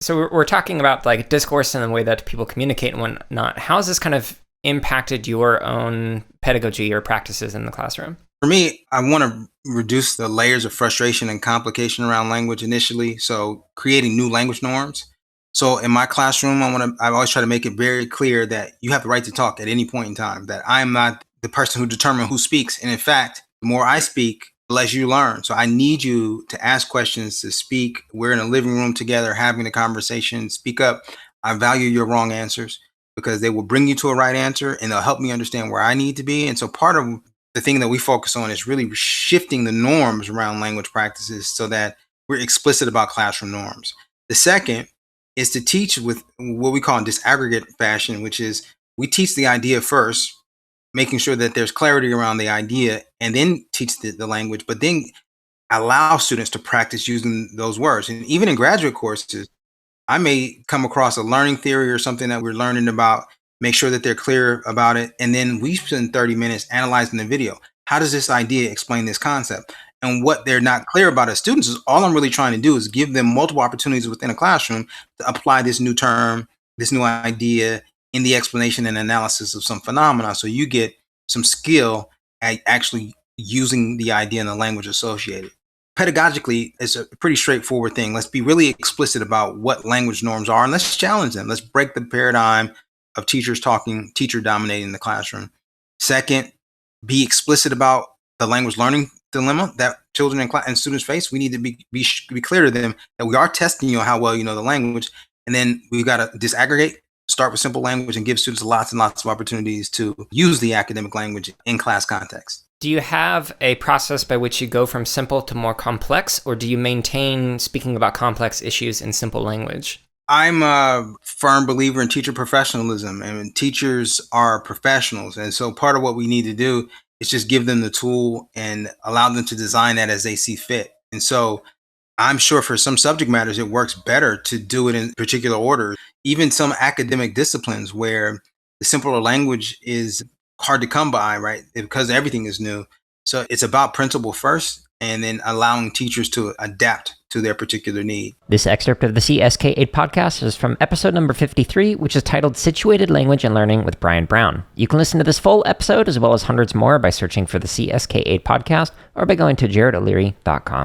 So we're talking about like discourse and the way that people communicate and whatnot. How has this kind of impacted your own pedagogy or practices in the classroom? For me, I want to reduce the layers of frustration and complication around language initially. So creating new language norms. So in my classroom, I always try to make it very clear that you have the right to talk at any point in time, that I am not the person who determines who speaks. And in fact, the more I speak, the less you learn. So I need you to ask questions, to speak. We're in a living room together, having a conversation, speak up. I value your wrong answers because they will bring you to a right answer and they'll help me understand where I need to be. And so part of the thing that we focus on is really shifting the norms around language practices so that we're explicit about classroom norms. The second is to teach with what we call in disaggregate fashion, which is we teach the idea first, making sure that there's clarity around the idea, and then teach the language, but then allow students to practice using those words. And even in graduate courses, I may come across a learning theory or something that we're learning about, make sure that they're clear about it. And then we spend 30 minutes analyzing the video. How does this idea explain this concept? And what they're not clear about as students is all I'm really trying to do is give them multiple opportunities within a classroom to apply this new term, this new idea in the explanation and analysis of some phenomena. So you get some skill at actually using the idea and the language associated. Pedagogically, it's a pretty straightforward thing. Let's be really explicit about what language norms are and let's challenge them. Let's break the paradigm of teachers talking, teacher dominating the classroom. Second, be explicit about the language learning dilemma that children and students face. We need to be clear to them that we are testing you on how well you know the language. And then we've got to disaggregate, start with simple language, and give students lots and lots of opportunities to use the academic language in class context. Do you have a process by which you go from simple to more complex, or do you maintain speaking about complex issues in simple language? I'm a firm believer in teacher professionalism, and teachers are professionals. And so part of what we need to do is just give them the tool and allow them to design that as they see fit. And so I'm sure for some subject matters, it works better to do it in particular order. Even some academic disciplines where the simpler language is hard to come by, right? Because everything is new. So it's about principle first, and then allowing teachers to adapt to their particular need. This excerpt of the CSK8 podcast is from episode number 53, which is titled Situated Language and Learning with Bryan Brown. You can listen to this full episode as well as hundreds more by searching for the CSK8 podcast or by going to jaredoleary.com.